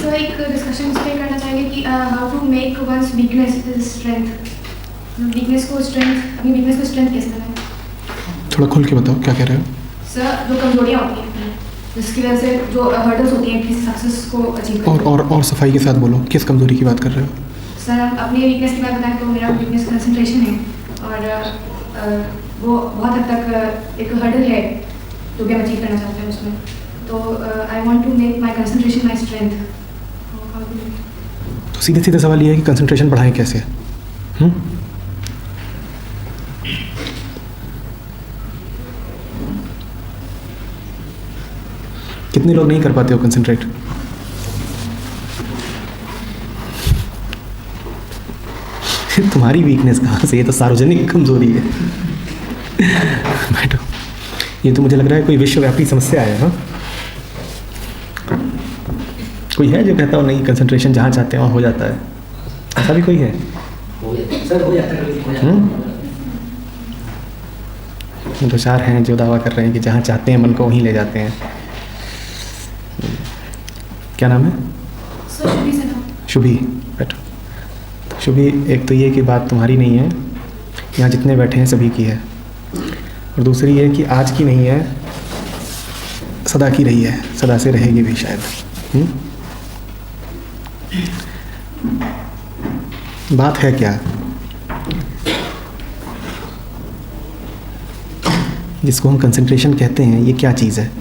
Sir एक discussion इस पे करना चाहेंगे कि how to make one's weakness strength, weakness को स्ट्रेंथ, अपनी वीकनेस को स्ट्रेंथ कैसे बनाएं? थोड़ा खोल के बताओ क्या कह रहे हो सर जो कमजोरियाँ होती हैं जिसकी वजह से जो हर्डल्स होती हैं किसी सक्सेस को अचीव करने और सफाई के साथ बोलो, किस कमजोरी की बात कर रहे हो? सर अपनी वीकनेस की बात बताएं तो मेरा वीकनेस कंसंट्रेशन है और वो बहुत हद तक एक हर्डल है जो कि हम अचीव करना चाहते हैं उसमें, तो I want to make my concentration my strength. तो सीधे सीधे सवाल ये है कि कंसंट्रेशन बढ़ाएं कैसे? कितने लोग नहीं कर पाते हो कंसंट्रेट? तुम्हारी वीकनेस कहाँ से? ये तो सार्वजनिक कमजोरी है। बैठो। ये तो मुझे लग रहा है कोई विश्वव्यापी समस्या है। हाँ, कोई है जो कहता हो नहीं कंसंट्रेशन जहाँ चाहते हैं वहाँ हो जाता है? ऐसा भी कोई है? सर हो जाता है। दो चार हैं जो दावा कर रहे हैं कि जहाँ चाहते हैं मन को वहीं ले जाते हैं। क्या नाम है? शुभी। बैठो। शुभी, एक तो ये कि बात तुम्हारी नहीं है, यहाँ जितने बैठे हैं सभी की है, और दूसरी ये कि आज की नहीं है, सदा की रही है, सदा से रहेगी भी शायद। बात है क्या? जिसको हम कंसंट्रेशन कहते हैं, ये क्या चीज़ है?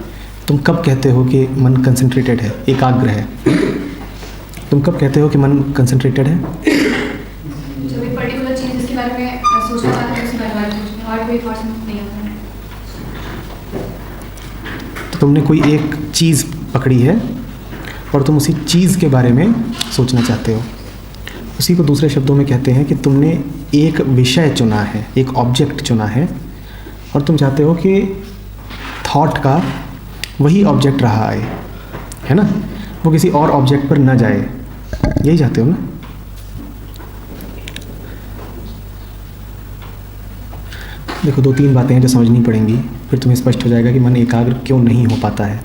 तुम कब कहते हो कि मन कंसंट्रेटेड है, एकाग्र है? तुम कब कहते हो कि मन कंसंट्रेटेड है? जब एक पर्टिकुलर चीज़ जिसके बारे में सोचना चाहते हैं उसके बारे में सोचना और कोई थॉट्स नहीं आता है। तो तुमने कोई एक चीज़ पकड़ी है और तुम उसी चीज़ के बारे में सोचना चाहते हो। उसी को दूसरे शब्दों में कहते हैं कि तुमने एक विषय चुना है, एक ऑब्जेक्ट चुना है, और तुम चाहते हो कि थॉट का वही ऑब्जेक्ट रहा है ना, वो किसी और ऑब्जेक्ट पर ना जाए। यही चाहते हो ना? देखो, दो तीन बातें हैं जो समझनी पड़ेंगी, फिर तुम्हें स्पष्ट हो जाएगा कि मन एकाग्र क्यों नहीं हो पाता है।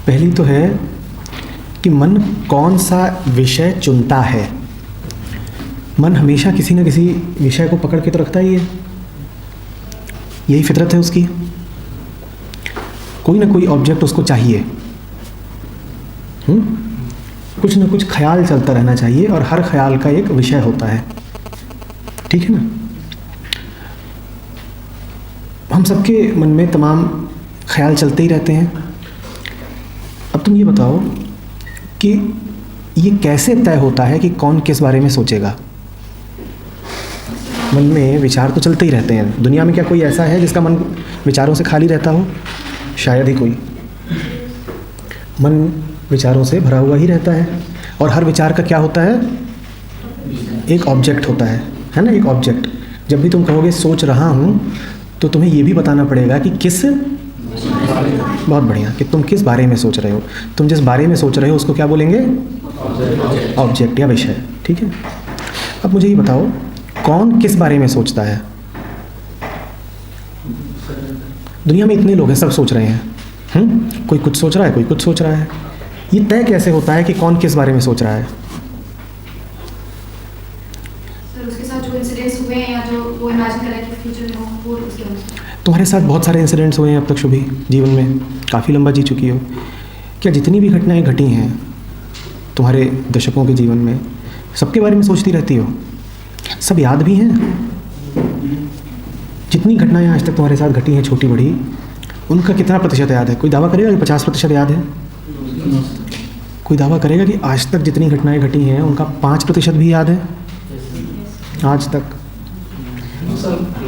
पहली तो है कि मन कौन सा विषय चुनता है। मन हमेशा किसी न किसी विषय को पकड़ के तो रखता ही है, यही फितरत है उसकी। कोई ना कोई ऑब्जेक्ट उसको चाहिए। कुछ ना कुछ ख्याल चलता रहना चाहिए, और हर ख्याल का एक विषय होता है। ठीक है ना? हम सबके मन में तमाम ख्याल चलते ही रहते हैं। अब तुम ये बताओ कि ये कैसे तय होता है कि कौन किस बारे में सोचेगा? मन में विचार तो चलते ही रहते हैं। दुनिया में क्या कोई ऐसा है जिसका मन विचारों से खाली रहता हो? शायद ही कोई। मन विचारों से भरा हुआ ही रहता है, और हर विचार का क्या होता है? एक ऑब्जेक्ट होता है ना? एक ऑब्जेक्ट। जब भी तुम कहोगे सोच रहा हूँ, तो तुम्हें ये भी बताना पड़ेगा कि किस, बहुत बढ़िया, कि तुम किस बारे में सोच रहे हो। तुम जिस बारे में सोच रहे हो उसको क्या बोलेंगे? ऑब्जेक्ट या विषय। ठीक है? अब मुझे ये बताओ, कौन किस बारे में सोचता है? दुनिया में इतने लोग हैं, सब सोच रहे हैं। कोई कुछ सोच रहा है, कोई कुछ सोच रहा है। ये तय कैसे होता है कि कौन किस बारे में सोच रहा है? सर उसके साथ जो इंसिडेंट्स हुए हैं या जो वो इमेजिन कर रहा है कि फ्यूचर में हो, वो उसके अनुसार। तुम्हारे साथ बहुत सारे इंसिडेंट्स हुए हैं अब तक शुभी, जीवन में काफ़ी लंबा जी चुकी हो। क्या जितनी भी घटनाएं घटी हैं तुम्हारे दशकों के जीवन में, सबके बारे में सोचती रहती हो? सब याद भी हैं? जितनी घटनाएं आज तक तुम्हारे साथ घटी हैं, छोटी बड़ी, उनका कितना प्रतिशत याद है? कोई दावा करेगा कि 50% याद है? कोई दावा करेगा कि आज तक जितनी घटनाएं घटी हैं उनका 5% भी याद है आज तक?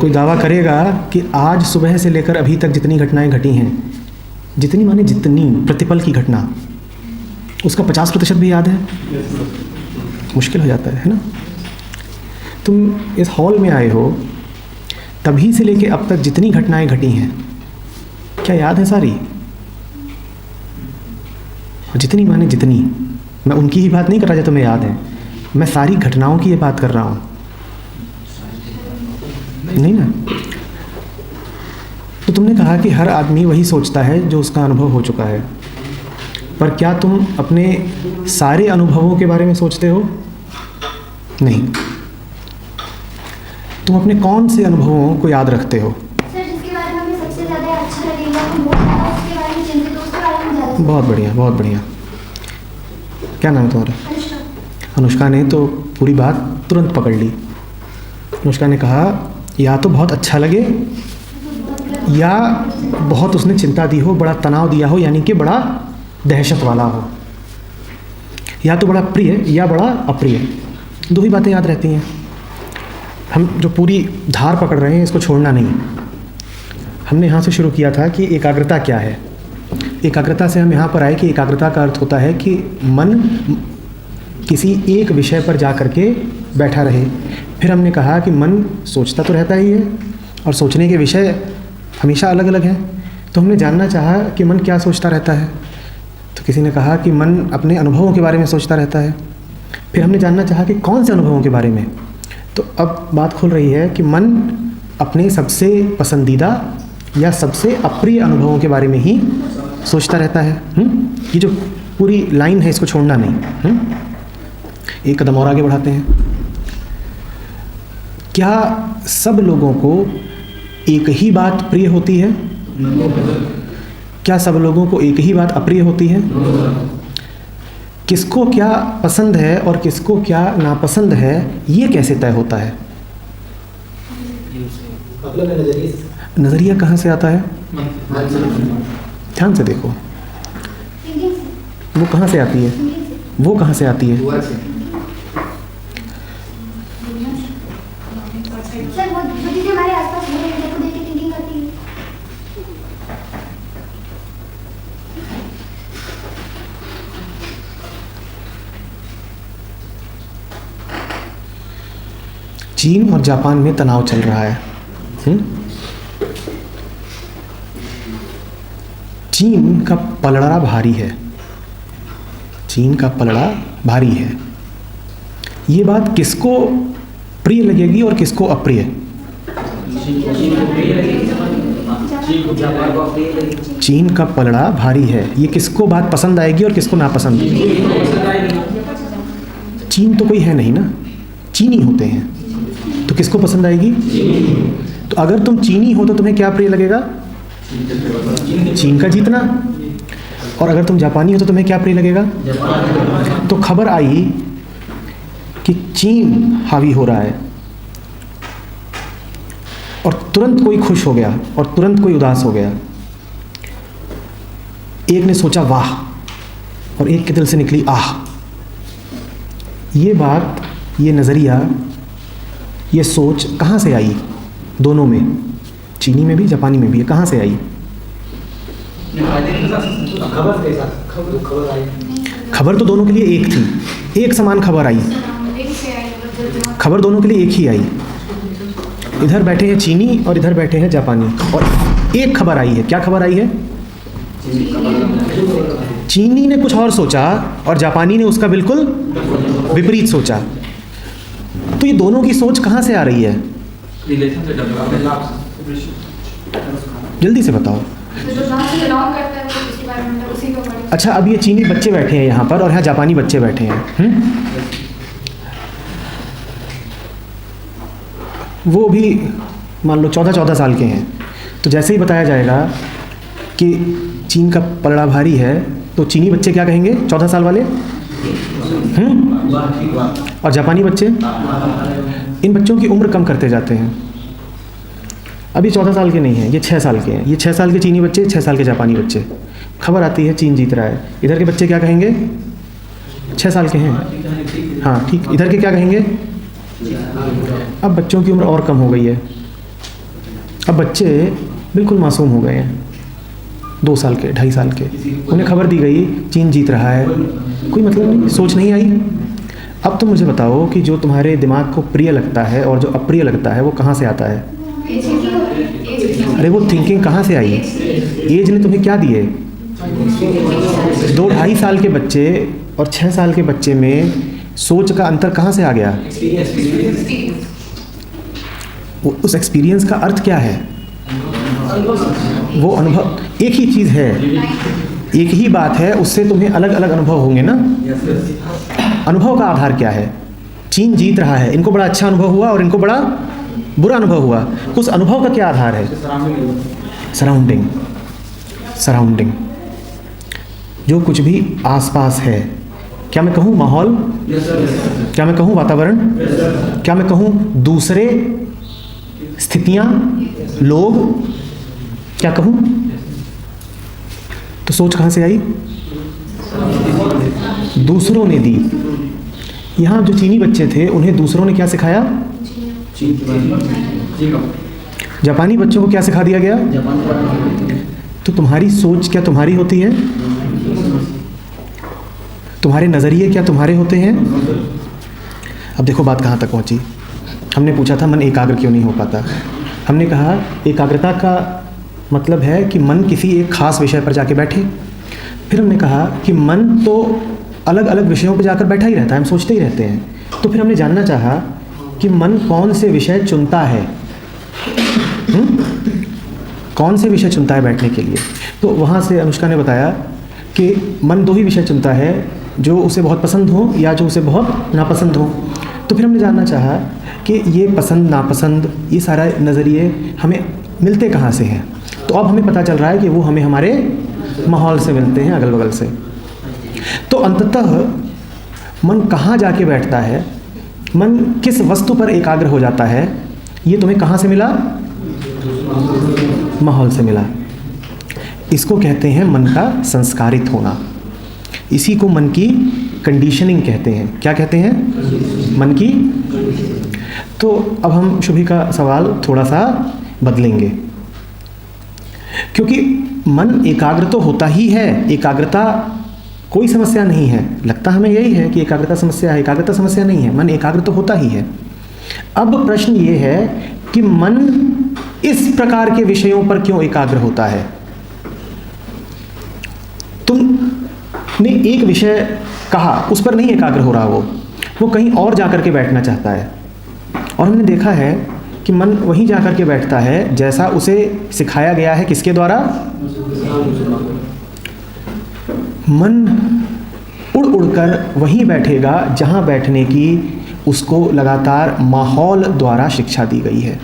कोई दावा करेगा कि आज सुबह से लेकर अभी तक जितनी घटनाएं घटी हैं, जितनी माने जितनी प्रतिपल की घटना, उसका 50% भी याद है? मुश्किल हो जाता है ना? तुम इस हॉल में आए हो, तभी से लेके अब तक जितनी घटनाएं घटी हैं, क्या याद है सारी? और जितनी माने जितनी, मैं उनकी ही बात नहीं कर रहा जो तुम्हें याद है, मैं सारी घटनाओं की ये बात कर रहा हूँ। नहीं ना? तो तुमने कहा कि हर आदमी वही सोचता है जो उसका अनुभव हो चुका है, पर क्या तुम अपने सारे अनुभवों के बारे में सोचते हो? नहीं। तुम अपने कौन से अनुभवों को याद रखते हो? सर, जिसके बारे में हमें सबसे ज़्यादा अच्छा लगेगा, हम बहुत ज़्यादा उसके बारे में चिंतित, उसके बारे में ज़्यादा। बहुत बढ़िया, बहुत बढ़िया। क्या नाम है तुम्हारा? अनुष्का। अनुष्का ने तो पूरी बात तुरंत पकड़ ली। अनुष्का ने कहा या तो बहुत अच्छा लगे या बहुत उसने चिंता दी हो, बड़ा तनाव दिया हो, यानी कि बड़ा दहशत वाला हो, या तो बड़ा प्रिय या बड़ा अप्रिय। दो ही बातें याद रहती हैं। हम जो पूरी धार पकड़ रहे हैं इसको छोड़ना नहीं। हमने यहाँ से शुरू किया था कि एकाग्रता क्या है। एकाग्रता से हम यहाँ पर आए कि एकाग्रता का अर्थ होता है कि मन किसी एक विषय पर जा कर के बैठा रहे। फिर हमने कहा कि मन सोचता तो रहता ही है और सोचने के विषय हमेशा अलग अलग हैं। तो हमने जानना चाहा कि मन क्या सोचता रहता है। तो किसी ने कहा कि मन अपने अनुभवों के बारे में सोचता रहता है। फिर हमने जानना चाहा कि कौन से अनुभवों के बारे में। तो अब बात खुल रही है कि मन अपने सबसे पसंदीदा या सबसे अप्रिय अनुभवों के बारे में ही सोचता रहता है। ये जो पूरी लाइन है इसको छोड़ना नहीं। एक कदम और आगे बढ़ाते हैं। क्या सब लोगों को एक ही बात प्रिय होती है? क्या सब लोगों को एक ही बात अप्रिय होती है? किसको क्या पसंद है और किसको क्या नापसंद है, ये कैसे तय होता है? नज़रिया कहाँ से आता है? ध्यान से देखो। थिंकिंग से। वो कहाँ से आती है? वो कहाँ से आती है? सर, वो जो चीज़ें हमारे आसपास हो रही हैं, देखो देख के थिंकिंग आती है। चीन और जापान में तनाव चल रहा है। चीन का पलड़ा भारी है। चीन का पलड़ा भारी है। ये बात किसको प्रिय लगेगी और किसको अप्रिय? चीन का पलड़ा भारी है, ये किसको बात पसंद आएगी और किसको नापसंद? चीन तो कोई है नहीं ना, चीनी होते हैं, तो किसको पसंद आएगी? तो अगर तुम चीनी हो तो तुम्हें क्या प्रिय लगेगा? चीन का जीतना। और अगर तुम जापानी हो तो तुम्हें क्या प्रिय लगेगा? तो खबर आई कि चीन हावी हो रहा है और तुरंत कोई खुश हो गया और तुरंत कोई उदास हो गया। एक ने सोचा वाह और एक के दिल से निकली आह। ये बात, ये नज़रिया, ये सोच कहाँ से आई? दोनों में, चीनी में भी जापानी में भी, ये कहाँ से आई? खबर तो दोनों के लिए एक थी, एक समान खबर आई। खबर दोनों के लिए एक ही आई। इधर बैठे हैं चीनी और इधर बैठे हैं जापानी, और एक खबर आई है। क्या खबर आई है? चीनी ने कुछ और सोचा और जापानी ने उसका बिल्कुल विपरीत सोचा। तो ये दोनों की सोच कहाँ से आ रही है? जल्दी से बताओ। अच्छा, अब ये चीनी बच्चे बैठे हैं यहाँ पर और यहाँ जापानी बच्चे बैठे हैं। वो भी मान लो 14-14 साल के हैं। तो जैसे ही बताया जाएगा कि चीन का पलड़ा भारी है तो चीनी बच्चे क्या कहेंगे? 14 साल वाले। और जापानी बच्चे? इन बच्चों की उम्र कम करते जाते हैं। अभी 14 साल के नहीं हैं, ये 6 साल के हैं। ये 6 साल के चीनी बच्चे, 6 साल के जापानी बच्चे। खबर आती है चीन जीत रहा है। इधर के बच्चे क्या कहेंगे? 6 साल के हैं। हाँ ठीक, इधर के क्या कहेंगे? अब बच्चों की उम्र और कम हो गई है। अब बच्चे बिल्कुल मासूम हो गए हैं, 2 साल के, 2.5 साल के। उन्हें खबर दी गई चीन जीत रहा है, कोई मतलब नहीं, सोच नहीं आई। अब तुम मुझे बताओ कि जो तुम्हारे दिमाग को प्रिय लगता है और जो अप्रिय लगता है वो कहाँ से आता है? अरे वो थिंकिंग कहाँ से आई? एज ने तुम्हें क्या दिए? 2-2.5 साल के बच्चे और 6 साल के बच्चे में सोच का अंतर कहाँ से आ गया? उस एक्सपीरियंस का अर्थ क्या है? वो अनुभव एक ही चीज़ है, एक ही बात है, उससे तुम्हें अलग अलग अनुभव होंगे ना। अनुभव का आधार क्या है? चीन जीत रहा है, इनको बड़ा अच्छा अनुभव हुआ और इनको बड़ा बुरा अनुभव हुआ। उस अनुभव का क्या आधार है? सराउंडिंग। जो कुछ भी आसपास है, क्या मैं कहूँ माहौल, क्या मैं कहूँ वातावरण, क्या मैं कहूँ दूसरे स्थितियाँ, लोग, क्या कहूँ? तो सोच कहाँ से आई? दूसरों ने दी। यहाँ जो चीनी बच्चे थे उन्हें दूसरों ने क्या सिखाया? जापानी बच्चों को क्या सिखा दिया गया? तो तुम्हारी सोच क्या तुम्हारी होती है? तुम्हारे नज़रिए क्या तुम्हारे होते हैं? अब देखो बात कहाँ तक पहुँची। हमने पूछा था मन एकाग्र क्यों नहीं हो पाता। हमने कहा एकाग्रता का मतलब है कि मन किसी एक खास विषय पर जाके बैठे। फिर हमने कहा कि मन तो अलग अलग विषयों पर जाकर बैठा ही रहता है, हम सोचते ही रहते हैं। तो फिर हमने जानना चाहा कि मन कौन से विषय चुनता है, कौन से विषय चुनता है बैठने के लिए। तो वहाँ से अनुष्का ने बताया कि मन दो ही विषय चुनता है, जो उसे बहुत पसंद हो या जो उसे बहुत नापसंद हो। तो फिर हमने जानना चाहा कि ये पसंद नापसंद, ये सारा नज़रिए हमें मिलते कहाँ से हैं। तो अब हमें पता चल रहा है कि वो हमें हमारे माहौल से मिलते हैं, अगल बगल से। तो अंततः मन कहाँ जाके बैठता है, मन किस वस्तु पर एकाग्र हो जाता है, ये तुम्हें कहाँ से मिला? माहौल से मिला। इसको कहते हैं मन का संस्कारित होना। इसी को मन की कंडीशनिंग कहते हैं। क्या कहते हैं? मन की। तो अब हम शुभी का सवाल थोड़ा सा बदलेंगे, क्योंकि मन एकाग्र तो होता ही है, एकाग्रता कोई समस्या नहीं है। लगता हमें यही है कि एकाग्रता समस्या है, एकाग्रता समस्या नहीं है, मन एकाग्र तो होता ही है। अब प्रश्न ये है कि मन इस प्रकार के विषयों पर क्यों एकाग्र होता है। तुमने एक विषय कहा, उस पर नहीं एकाग्र हो रहा, वो कहीं और जाकर के बैठना चाहता है। और हमने देखा है कि मन वहीं जाकर के बैठता है जैसा उसे सिखाया गया है। किसके द्वारा? मन उड़ उड़कर वहीं बैठेगा जहां बैठने की उसको लगातार माहौल द्वारा शिक्षा दी गई है।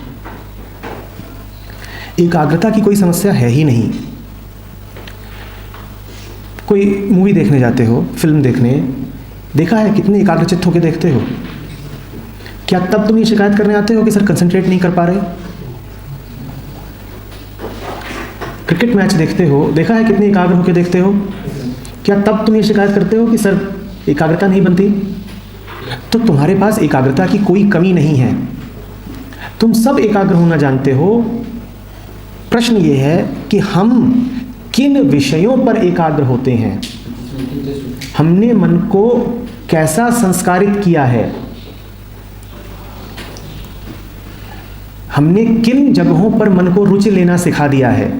एकाग्रता की कोई समस्या है ही नहीं। कोई मूवी देखने जाते हो, फिल्म देखने, देखा है कितने एकाग्रचित्त होकर देखते हो? क्या तब तुम ये शिकायत करने आते हो कि सर कंसंट्रेट नहीं कर पा रहे? क्रिकेट मैच देखते हो, देखा है कितने एकाग्र होकर देखते हो? क्या तब तुम ये शिकायत करते हो कि सर एकाग्रता नहीं बनती? तो तुम्हारे पास एकाग्रता की कोई कमी नहीं है, तुम सब एकाग्र होना जानते हो। प्रश्न ये है कि हम किन विषयों पर एकाग्र होते हैं, हमने मन को कैसा संस्कारित किया है, हमने किन जगहों पर मन को रुचि लेना सिखा दिया है।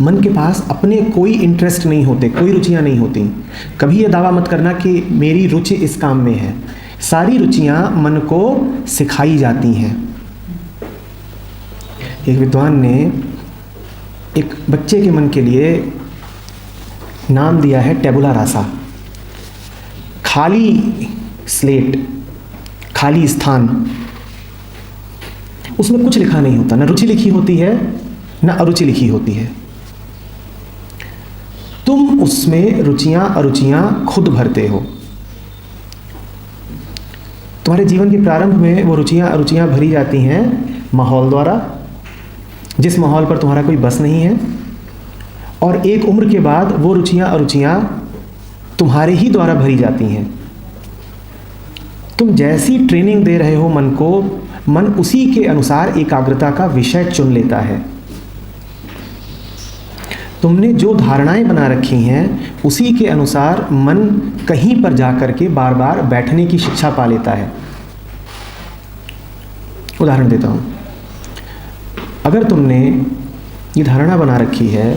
मन के पास अपने कोई इंटरेस्ट नहीं होते, कोई रुचियां नहीं होती। कभी ये दावा मत करना कि मेरी रुचि इस काम में है। सारी रुचियां मन को सिखाई जाती हैं। एक विद्वान ने एक बच्चे के मन के लिए नाम दिया है टेबुला रासा। खाली स्लेट, खाली स्थान, उसमें कुछ लिखा नहीं होता, न रुचि लिखी होती है न अरुचि लिखी होती है। तुम उसमें रुचियां अरुचियां खुद भरते हो। तुम्हारे जीवन के प्रारंभ में वो रुचियां अरुचियां भरी जाती हैं माहौल द्वारा, जिस माहौल पर तुम्हारा कोई बस नहीं है। और एक उम्र के बाद वो रुचियां अरुचियां तुम्हारे ही द्वारा भरी जाती हैं। तुम जैसी ट्रेनिंग दे रहे हो मन को, मन उसी के अनुसार एकाग्रता का विषय चुन लेता है। तुमने जो धारणाएं बना रखी हैं उसी के अनुसार मन कहीं पर जाकर के बार बार बैठने की शिक्षा पा लेता है। उदाहरण देता हूं, अगर तुमने ये धारणा बना रखी है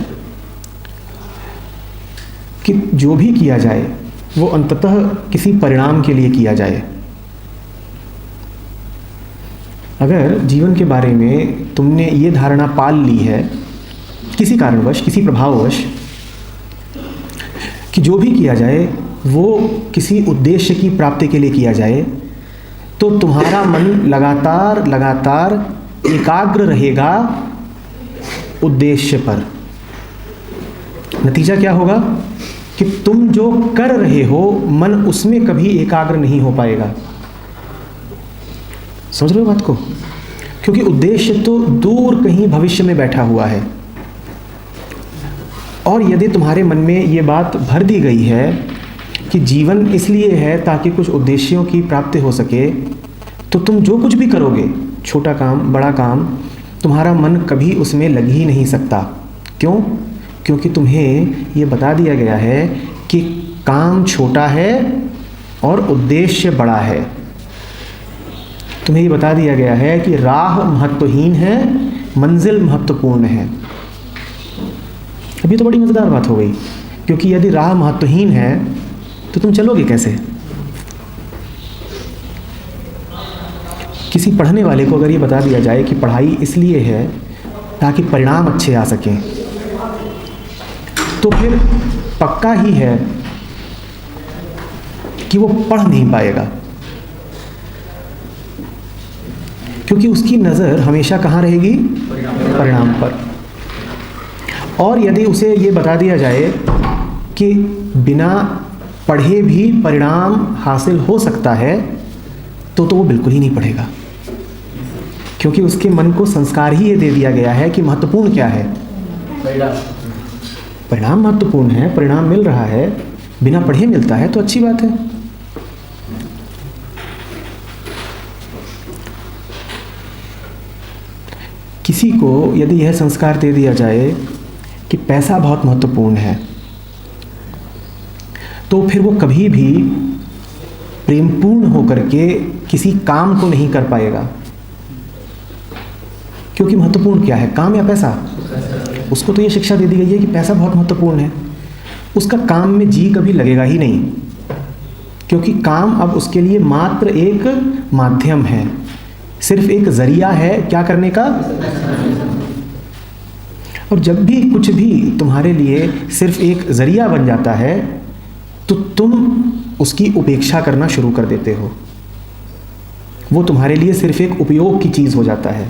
कि जो भी किया जाए वो अंततः किसी परिणाम के लिए किया जाए, अगर जीवन के बारे में तुमने ये धारणा पाल ली है किसी कारणवश, किसी प्रभाववश, कि जो भी किया जाए वो किसी उद्देश्य की प्राप्ति के लिए किया जाए, तो तुम्हारा मन लगातार एकाग्र रहेगा उद्देश्य पर। नतीजा क्या होगा कि तुम जो कर रहे हो मन उसमें कभी एकाग्र नहीं हो पाएगा। समझ रहे हो बात को? क्योंकि उद्देश्य तो दूर कहीं भविष्य में बैठा हुआ है। और यदि तुम्हारे मन में ये बात भर दी गई है कि जीवन इसलिए है ताकि कुछ उद्देश्यों की प्राप्ति हो सके, तो तुम जो कुछ भी करोगे, छोटा काम बड़ा काम, तुम्हारा मन कभी उसमें लग ही नहीं सकता। क्यों? क्योंकि तुम्हें ये बता दिया गया है कि काम छोटा है और उद्देश्य बड़ा है। तुम्हें ये बता दिया गया है कि राह महत्वहीन है, मंजिल महत्वपूर्ण है। अभी तो बड़ी मज़ेदार बात हो गई, क्योंकि यदि राह महत्वहीन है तो तुम चलोगे कैसे? किसी पढ़ने वाले को अगर ये बता दिया जाए कि पढ़ाई इसलिए है ताकि परिणाम अच्छे आ सकें, तो फिर पक्का ही है कि वो पढ़ नहीं पाएगा, क्योंकि उसकी नज़र हमेशा कहाँ रहेगी? परिणाम पर। और यदि उसे ये बता दिया जाए कि बिना पढ़े भी परिणाम हासिल हो सकता है, तो वो बिल्कुल ही नहीं पढ़ेगा, क्योंकि उसके मन को संस्कार ही ये दे दिया गया है कि महत्वपूर्ण क्या है? परिणाम महत्वपूर्ण है। परिणाम मिल रहा है, बिना पढ़े मिलता है तो अच्छी बात है। किसी को यदि यह संस्कार दे दिया जाए कि पैसा बहुत महत्वपूर्ण है, तो फिर वो कभी भी प्रेमपूर्ण होकर के किसी काम को नहीं कर पाएगा। क्योंकि महत्वपूर्ण क्या है, काम या पैसा? उसको तो ये शिक्षा दे दी गई है कि पैसा बहुत महत्वपूर्ण है। उसका काम में जी कभी लगेगा ही नहीं, क्योंकि काम अब उसके लिए मात्र एक माध्यम है, सिर्फ एक जरिया है क्या करने का। और जब भी कुछ भी तुम्हारे लिए सिर्फ एक जरिया बन जाता है, तो तुम उसकी उपेक्षा करना शुरू कर देते हो। वो तुम्हारे लिए सिर्फ एक उपयोग की चीज़ हो जाता है।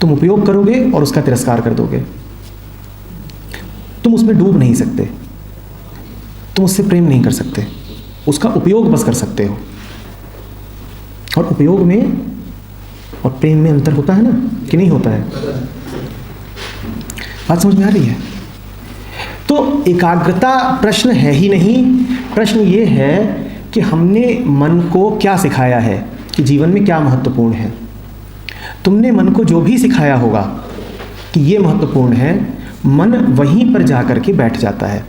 तुम उपयोग करोगे और उसका तिरस्कार कर दोगे। तुम उसमें डूब नहीं सकते, तुम उससे प्रेम नहीं कर सकते, उसका उपयोग बस कर सकते हो। और उपयोग में और प्रेम में अंतर होता है ना, कि नहीं होता है? बात समझ में आ रही है? तो एकाग्रता प्रश्न है ही नहीं। प्रश्न ये है कि हमने मन को क्या सिखाया है कि जीवन में क्या महत्वपूर्ण है। तुमने मन को जो भी सिखाया होगा कि ये महत्वपूर्ण है, मन वहीं पर जाकर के बैठ जाता है।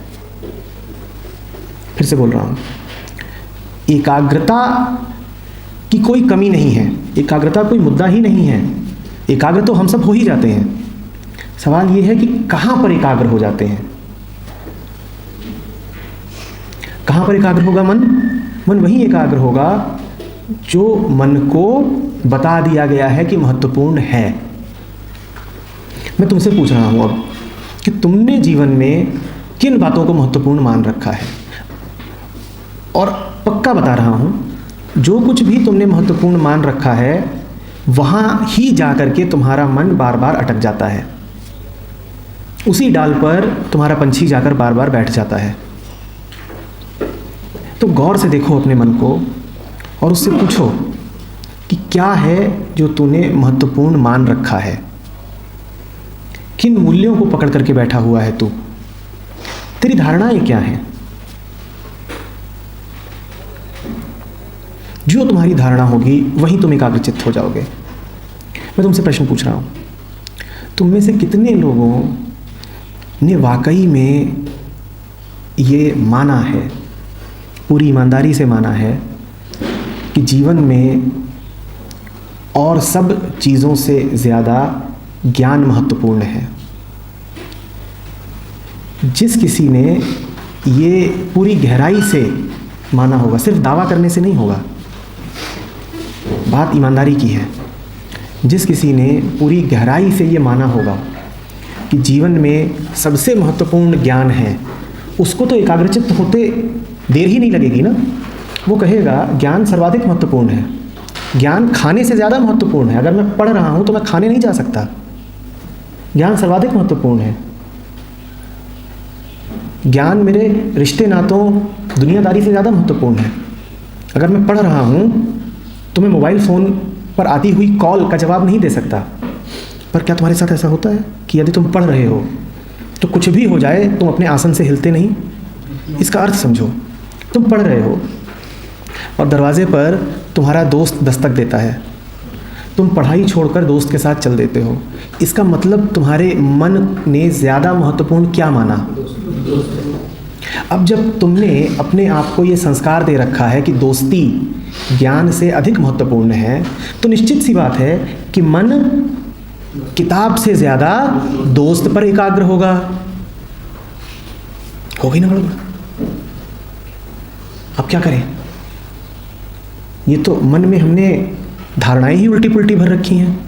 फिर से बोल रहा हूँ, एकाग्रता की कोई कमी नहीं है, एकाग्रता कोई मुद्दा ही नहीं है। एकाग्र तो हम सब हो ही जाते हैं। सवाल ये है कि कहाँ पर एकाग्र हो जाते हैं। कहाँ पर एकाग्र होगा मन? मन वहीं एकाग्र होगा जो मन को बता दिया गया है कि महत्वपूर्ण है। मैं तुमसे पूछ रहा हूँ अब कि तुमने जीवन में किन बातों को महत्वपूर्ण मान रखा है, और पक्का बता रहा हूँ जो कुछ भी तुमने महत्वपूर्ण मान रखा है वहाँ ही जाकर के तुम्हारा मन बार बार अटक जाता है। उसी डाल पर तुम्हारा पंछी जाकर बार बार बैठ जाता है। तो गौर से देखो अपने मन को और उससे पूछो कि क्या है जो तूने महत्वपूर्ण मान रखा है। किन मूल्यों को पकड़ करके बैठा हुआ है तू? तेरी धारणाएं क्या हैं? जो तुम्हारी धारणा होगी वहीं तुम एकाग्रचित्त हो जाओगे। मैं तुमसे प्रश्न पूछ रहा हूँ, तुम में से कितने लोगों ने वाकई में ये माना है, पूरी ईमानदारी से माना है कि जीवन में और सब चीज़ों से ज़्यादा ज्ञान महत्वपूर्ण है? जिस किसी ने ये पूरी गहराई से माना होगा, सिर्फ दावा करने से नहीं होगा, बात ईमानदारी की है, जिस किसी ने पूरी गहराई से ये माना होगा कि जीवन में सबसे महत्वपूर्ण ज्ञान है, उसको तो एकाग्रचित्त होते देर ही नहीं लगेगी ना। वो कहेगा ज्ञान सर्वाधिक महत्वपूर्ण है, ज्ञान खाने से ज़्यादा महत्वपूर्ण है। अगर मैं पढ़ रहा हूँ तो मैं खाने नहीं जा सकता, ज्ञान सर्वाधिक महत्वपूर्ण है। ज्ञान मेरे रिश्ते नातों दुनियादारी से ज़्यादा महत्वपूर्ण है। अगर मैं पढ़ रहा हूँ तो मैं मोबाइल फ़ोन पर आती हुई कॉल का जवाब नहीं दे सकता। पर क्या तुम्हारे साथ ऐसा होता है कि यदि तुम पढ़ रहे हो तो कुछ भी हो जाए तुम अपने आसन से हिलते नहीं? इसका अर्थ समझो, तुम पढ़ रहे हो और दरवाजे पर तुम्हारा दोस्त दस्तक देता है, तुम पढ़ाई छोड़कर दोस्त के साथ चल देते हो। इसका मतलब तुम्हारे मन ने ज़्यादा महत्वपूर्ण क्या माना? अब जब तुमने अपने आप को ये संस्कार दे रखा है कि दोस्ती ज्ञान से अधिक महत्वपूर्ण है, तो निश्चित सी बात है कि मन किताब से ज़्यादा दोस्त पर एकाग्र होगा। होगी ना गड़बड़? अब क्या करें? ये तो मन में हमने धारणाएं ही उल्टी पुल्टी भर रखी हैं।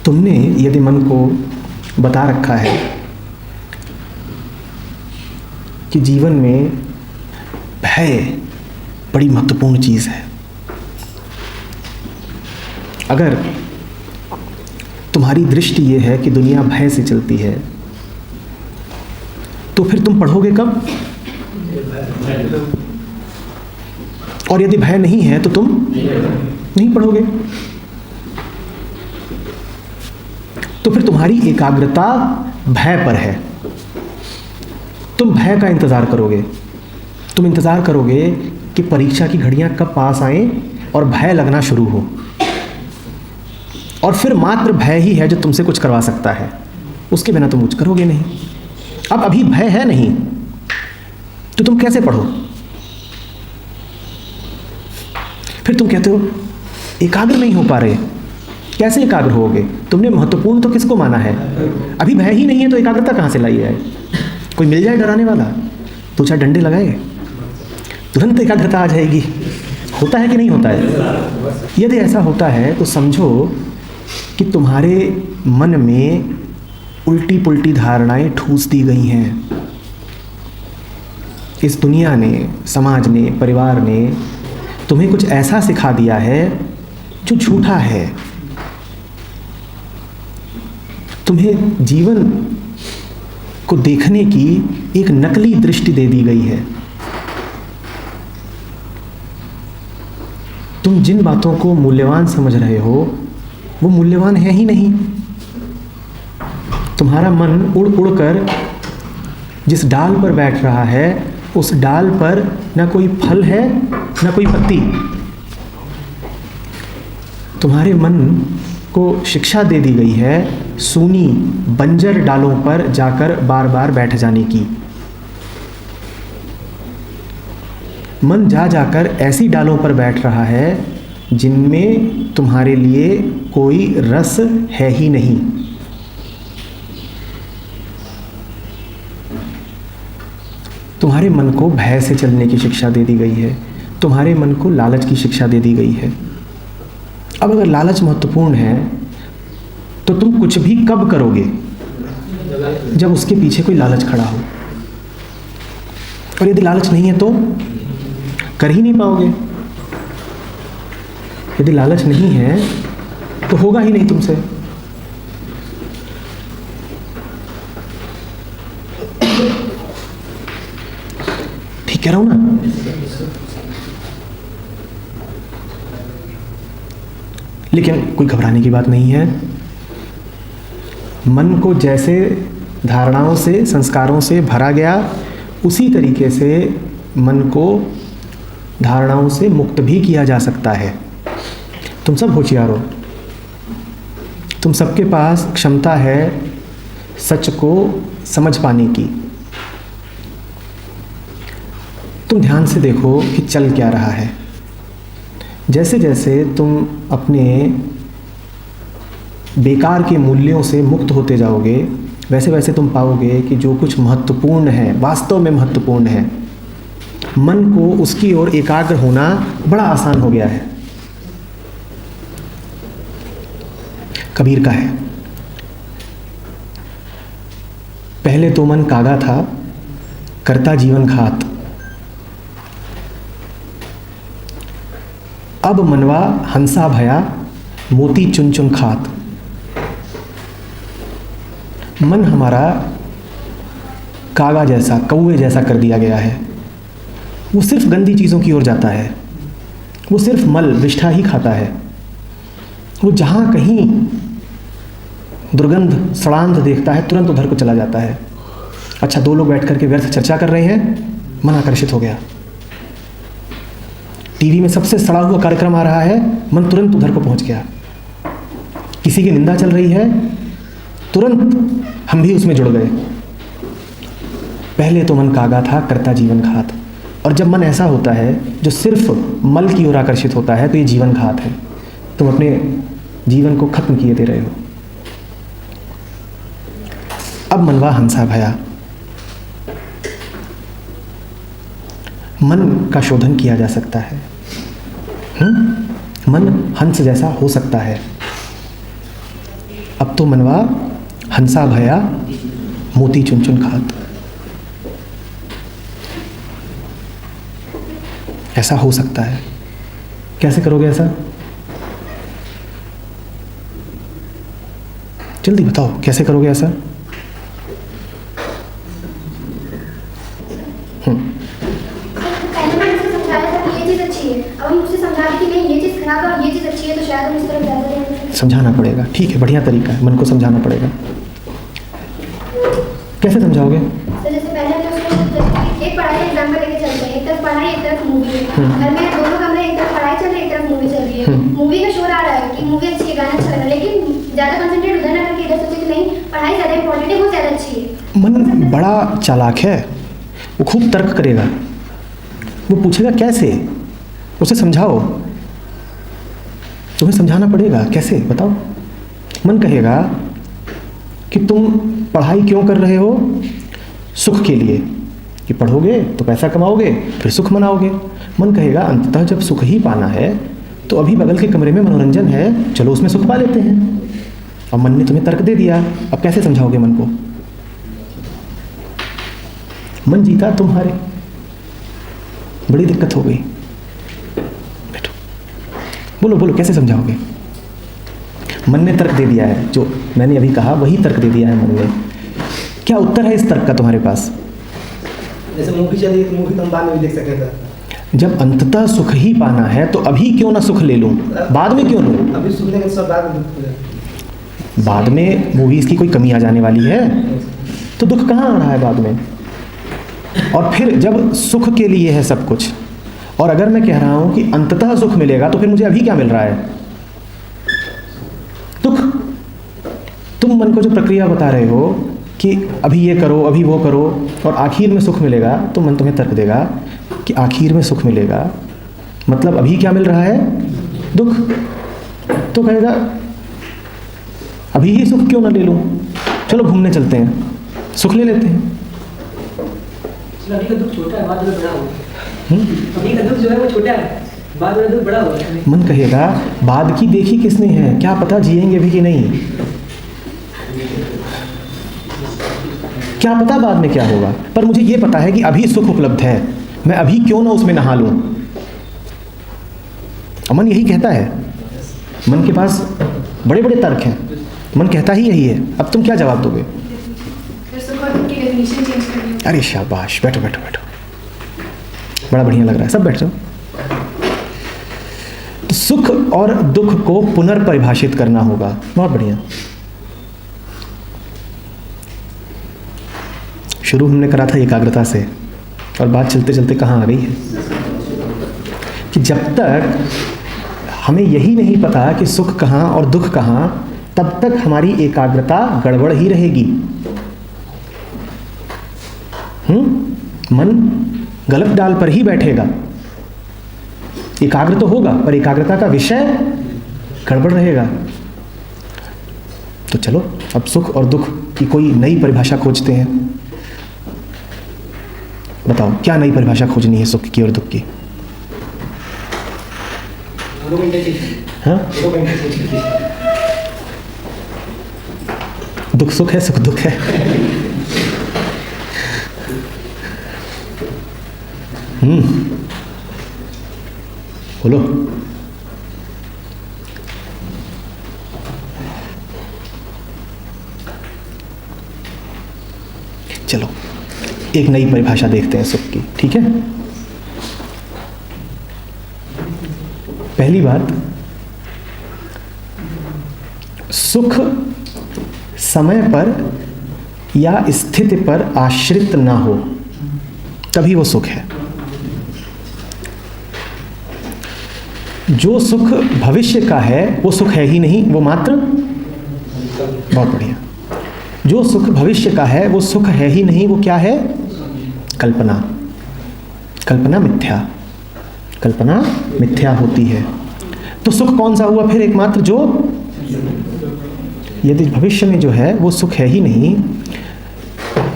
तुमने यदि मन को बता रखा है कि जीवन में भय बड़ी महत्वपूर्ण चीज़ है, अगर तुम्हारी दृष्टि ये है कि दुनिया भय से चलती है, तो फिर तुम पढ़ोगे कब? और यदि भय नहीं है तो तुम नहीं पढ़ोगे। तो फिर तुम्हारी एकाग्रता भय पर है। तुम भय का इंतज़ार करोगे, तुम इंतज़ार करोगे कि परीक्षा की घड़ियां कब पास आएं और भय लगना शुरू हो, और फिर मात्र भय ही है जो तुमसे कुछ करवा सकता है, उसके बिना तुम कुछ करोगे नहीं। अब अभी भय है नहीं तो तुम कैसे पढ़ो? फिर तुम कहते हो एकाग्र नहीं हो पा रहे। कैसे एकाग्र होगे? तुमने महत्वपूर्ण तो किसको माना है? अभी भय ही नहीं है तो एकाग्रता कहाँ से लाई है? कोई मिल जाए डराने वाला, दो चार डंडे लगाए, तुरंत एकाग्रता आ जाएगी। होता है कि नहीं होता है? यदि ऐसा होता है तो समझो कि तुम्हारे मन में उल्टी पुल्टी धारणाएं ठूस दी गई हैं। इस दुनिया ने, समाज ने, परिवार ने तुम्हें कुछ ऐसा सिखा दिया है जो झूठा है। तुम्हें जीवन को देखने की एक नकली दृष्टि दे दी गई है। तुम जिन बातों को मूल्यवान समझ रहे हो वो मूल्यवान है ही नहीं। तुम्हारा मन उड़ उड़ कर जिस डाल पर बैठ रहा है उस डाल पर ना कोई फल है ना कोई पत्ती। तुम्हारे मन को शिक्षा दे दी गई है सूनी बंजर डालों पर जाकर बार बार बैठ जाने की। मन जा जाकर ऐसी डालों पर बैठ रहा है जिनमें तुम्हारे लिए कोई रस है ही नहीं। तुम्हारे मन को भय से चलने की शिक्षा दे दी गई है, तुम्हारे मन को लालच की शिक्षा दे दी गई है। अब अगर लालच महत्वपूर्ण है तो तुम कुछ भी कब करोगे? जब उसके पीछे कोई लालच खड़ा हो। और यदि लालच नहीं है तो कर ही नहीं पाओगे। यदि लालच नहीं है तो होगा ही नहीं तुमसे। ठीक कह रहा हूं ना? लेकिन कोई घबराने की बात नहीं है। मन को जैसे धारणाओं से, संस्कारों से भरा गया, उसी तरीके से मन को धारणाओं से मुक्त भी किया जा सकता है। तुम सब होशियार हो, तुम सबके पास क्षमता है सच को समझ पाने की। तुम ध्यान से देखो कि चल क्या रहा है। जैसे जैसे तुम अपने बेकार के मूल्यों से मुक्त होते जाओगे, वैसे वैसे तुम पाओगे कि जो कुछ महत्वपूर्ण है, वास्तव में महत्वपूर्ण है, मन को उसकी ओर एकाग्र होना बड़ा आसान हो गया है। कबीर का है, पहले तो मन कागा था, करता जीवन घात, अब मनवा हंसा भया, मोती चुन चुन खात। मन हमारा कागा जैसा, कौवे जैसा कर दिया गया है। वो सिर्फ गंदी चीज़ों की ओर जाता है, वो सिर्फ मल विष्ठा ही खाता है। वो जहाँ कहीं दुर्गंध सड़ांध देखता है तुरंत उधर को चला जाता है। अच्छा, दो लोग बैठ करके व्यर्थ चर्चा कर रहे हैं, मन आकर्षित हो गया। टीवी में सबसे सड़ा हुआ कार्यक्रम आ रहा है, मन तुरंत उधर को पहुंच गया। किसी की निंदा चल रही है, तुरंत हम भी उसमें जुड़ गए। पहले तो मन कागा था, करता जीवन घात। और जब मन ऐसा होता है जो सिर्फ मल की ओर आकर्षित होता है, तो ये जीवन घात है। तुम अपने जीवन को खत्म किए दे रहे हो। अब मनवा हंसा भया, मन का शोधन किया जा सकता है। मन हंस जैसा हो सकता है। अब तो मनवा हंसा भया, मोती चुन चुन खात। ऐसा हो सकता है। कैसे करोगे ऐसा? जल्दी बताओ, कैसे करोगे ऐसा? समझाना पड़ेगा। ठीक है, बढ़िया तरीका है, मन को समझाना पड़ेगा। कैसे समझाओगे? तो जैसे पहले हम उसको एक पढ़ाई एग्जाम में लेके चलते हैं, एक तरफ पढ़ाई एक तरफ मूवी है। घर में दोनों कमरे, एक तरफ पढ़ाई चल रही है, एक तरफ मूवी चल रही है। मूवी का शोर आ रहा है कि मूवी अच्छी है, गाना अच्छा लग रहा है, लेकिन ज़्यादा कंसंट्रेट उधर ना करके इधर सोचे कि नहीं पढ़ाई ज़्यादा इंपॉर्टेंट है, वो ज़्यादा अच्छी है। मन बड़ा चालाक है, वो खूब तर्क करेगा। वो पूछेगा कैसे, उसे समझाओ। तुम्हें समझाना पड़ेगा, कैसे बताओ। मन कहेगा कि तुम पढ़ाई क्यों कर रहे हो? सुख के लिए, कि पढ़ोगे तो पैसा कमाओगे, फिर सुख मनाओगे। मन कहेगा अंततः जब सुख ही पाना है तो अभी बगल के कमरे में मनोरंजन है, चलो उसमें सुख पा लेते हैं। अब मन ने तुम्हें तर्क दे दिया, अब कैसे समझाओगे मन को? मन जीता, तुम्हारे बड़ी दिक्कत हो गई। बैठो, बोलो बोलो, कैसे समझाओगे? मन ने तर्क दे दिया है, जो मैंने अभी कहा वही तर्क दे दिया है मन ने। क्या उत्तर है इस तर्क का तुम्हारे पास? जैसे मूवी चली तो मूवी तो हम बाद में भी देख सकते थे। जब अंततः सुख ही पाना है तो अभी क्यों ना सुख ले लूं, बाद में क्यों लूं? अभी सुख लेंगे तो सब बाद में मूवीज की कोई कमी आ जाने वाली है तो दुख कहाँ आ रहा है बाद में? और फिर जब सुख के लिए है सब कुछ, और अगर मैं कह रहा हूं कि अंततः सुख मिलेगा तो फिर मुझे अभी क्या मिल रहा है? दुख। तुम मन को जो प्रक्रिया बता रहे हो कि अभी ये करो, अभी वो करो और आखिर में सुख मिलेगा, तो मन तुम्हें तर्क देगा कि आखिर में सुख मिलेगा, मतलब अभी क्या मिल रहा है? दुख। तो कहेगा अभी ही सुख क्यों ना ले लूं, चलो घूमने चलते हैं, सुख ले लेते हैं। अभी का दुख छोटा है, बाद में बड़ा होगा। अभी का दुख जो है वो छोटा है, बाद में दुख बड़ा होगा। मन कहेगा बाद की देखी किसने है, क्या पता जिएंगे भी कि नहीं, क्या पता बाद में क्या होगा, पर मुझे ये पता है कि अभी सुख उपलब्ध है, मैं अभी क्यों ना उसमें नहा लूं। मन यही कहता है। मन के पास बड़े बड़े तर्क हैं, मन कहता ही यही है। अब तुम क्या जवाब दोगे? अरे शाबाश, बैठो बैठो बैठो, बड़ा बढ़िया लग रहा है, सब बैठ जाओ। तो सुख और दुख को पुनर्परिभाषित करना होगा। बहुत बढ़िया। शुरू हमने करा था एकाग्रता से, और बात चलते चलते कहाँ आ गई है कि जब तक हमें यही नहीं पता कि सुख कहाँ और दुख कहाँ, तब तक हमारी एकाग्रता गड़बड़ ही रहेगी। मन गलत डाल पर ही बैठेगा। एकाग्र तो होगा पर एकाग्रता का विषय गड़बड़ रहेगा। तो चलो अब सुख और दुख की कोई नई परिभाषा खोजते हैं। बताओ क्या नई परिभाषा खोजनी है सुख की और दुख की? हाँ? दुख सुख है, सुख दुख है। बोलो। चलो एक नई परिभाषा देखते हैं सुख की, ठीक है? पहली बात, सुख समय पर या स्थिति पर आश्रित ना हो तभी वो सुख है। जो सुख भविष्य का है वो सुख है ही नहीं, वो मात्र, बहुत बढ़िया, जो सुख भविष्य का है वो सुख है ही नहीं, वो क्या है? कल्पना। कल्पना मिथ्या, कल्पना मिथ्या होती है। तो सुख कौन सा हुआ फिर? एकमात्र जो, यदि भविष्य में जो है वो सुख है ही नहीं,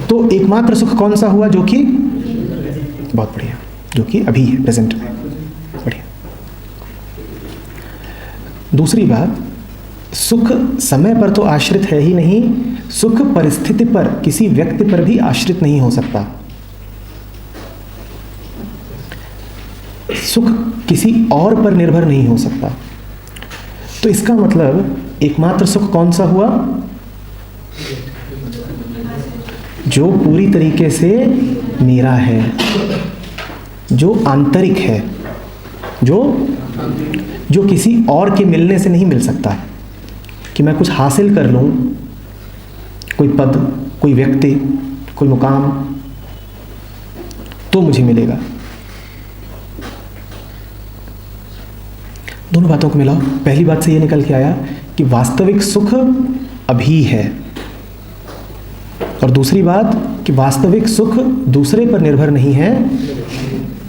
तो एकमात्र सुख कौन सा हुआ? जो कि, बहुत बढ़िया, जो कि अभी है, प्रेजेंट में। बढ़िया। दूसरी बात, सुख समय पर तो आश्रित है ही नहीं, सुख परिस्थिति पर, किसी व्यक्ति पर भी आश्रित नहीं हो सकता। सुख किसी और पर निर्भर नहीं हो सकता। तो इसका मतलब एकमात्र सुख कौन सा हुआ? जो पूरी तरीके से मेरा है, जो आंतरिक है, जो किसी और के मिलने से नहीं मिल सकता। कि मैं कुछ हासिल कर लूं, कोई पद, कोई व्यक्ति, कोई मुकाम, तो मुझे मिलेगा। दोनों बातों को मिलाओ। पहली बात से ये निकल के आया कि वास्तविक सुख अभी है, और दूसरी बात कि वास्तविक सुख दूसरे पर निर्भर नहीं है,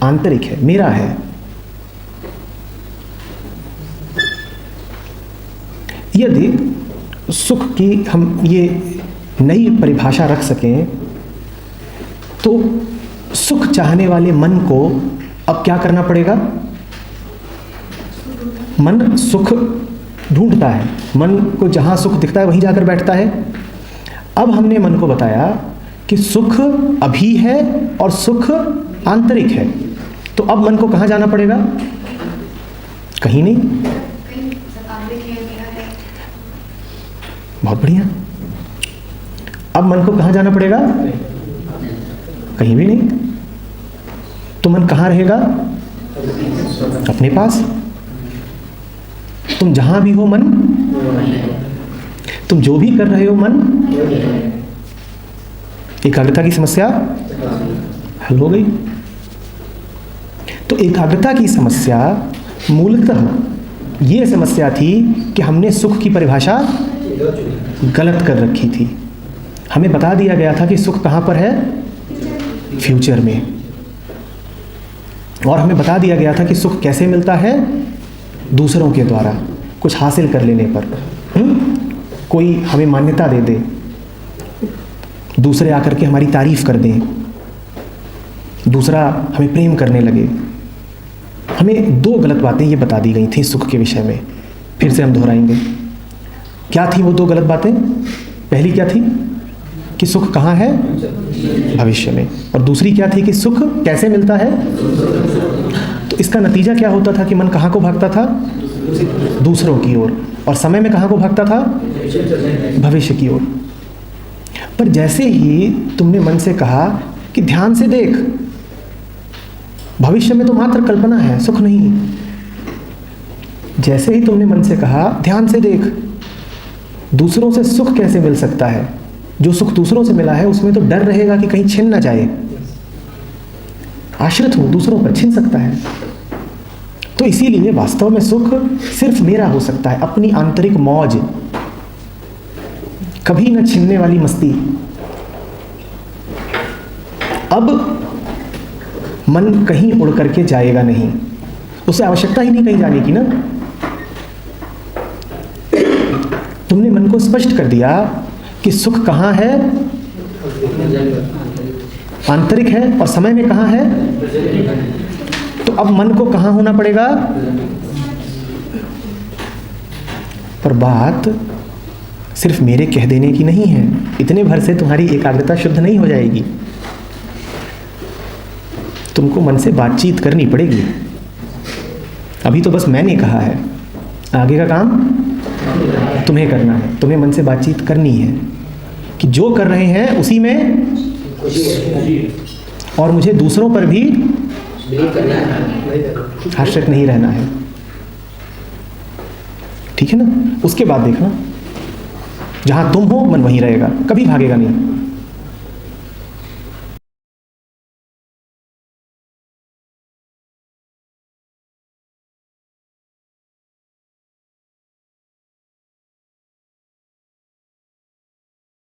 आंतरिक है, मेरा है। यदि सुख की हम ये नई परिभाषा रख सकें तो सुख चाहने वाले मन को अब क्या करना पड़ेगा? मन सुख ढूंढता है, मन को जहाँ सुख दिखता है वहीं जाकर बैठता है। अब हमने मन को बताया कि सुख अभी है और सुख आंतरिक है, तो अब मन को कहाँ जाना पड़ेगा? कहीं नहीं। बहुत बढ़िया। अब मन को कहाँ जाना पड़ेगा? कहीं भी नहीं। तो मन कहाँ रहेगा? अपने पास। तुम जहां भी हो मन, तुम जो भी कर रहे हो मन, एकाग्रता की समस्या हल हो गई। तो एकाग्रता की समस्या मूलतः ये समस्या थी कि हमने सुख की परिभाषा गलत कर रखी थी। हमें बता दिया गया था कि सुख कहाँ पर है? फ्यूचर में। और हमें बता दिया गया था कि सुख कैसे मिलता है? दूसरों के द्वारा, कुछ हासिल कर लेने पर। कोई हमें मान्यता दे दे, दूसरे आकर के हमारी तारीफ कर दें, दूसरा हमें प्रेम करने लगे। हमें दो गलत बातें ये बता दी गई थी सुख के विषय में। फिर से हम दोहराएंगे। क्या थी वो दो गलत बातें? पहली क्या थी? कि सुख कहाँ है? भविष्य में। और दूसरी क्या थी? कि सुख कैसे मिलता है? तो इसका नतीजा क्या होता था कि मन कहाँ को भागता था? दूसरों की ओर। और समय में कहाँ को भागता था? भविष्य की ओर। पर जैसे ही तुमने मन से कहा कि ध्यान से देख, भविष्य में तो मात्र कल्पना है, सुख नहीं। जैसे ही तुमने मन से कहा ध्यान से देख, दूसरों से सुख कैसे मिल सकता है? जो सुख दूसरों से मिला है उसमें तो डर रहेगा कि कहीं छिन ना जाए। आश्रित हूं, दूसरों पर छिन सकता है। तो इसीलिए वास्तव में सुख सिर्फ मेरा हो सकता है, अपनी आंतरिक मौज, कभी न छिनने वाली मस्ती। अब मन कहीं उड़ करके जाएगा नहीं, उसे आवश्यकता ही नहीं कहीं जाने की ना। तुमने मन को स्पष्ट कर दिया कि सुख कहाँ है, आंतरिक है, और समय में कहाँ है। तो अब मन को कहाँ होना पड़ेगा। पर बात सिर्फ मेरे कह देने की नहीं है, इतने भर से तुम्हारी एकाग्रता शुद्ध नहीं हो जाएगी। तुमको मन से बातचीत करनी पड़ेगी। अभी तो बस मैंने कहा है, आगे का काम तुम्हें करना है। तुम्हें मन से बातचीत करनी है कि जो कर रहे हैं उसी में, और मुझे दूसरों पर भी आश्रित नहीं रहना है। ठीक है ना। उसके बाद देखना, जहां तुम हो मन वहीं रहेगा, कभी भागेगा नहीं।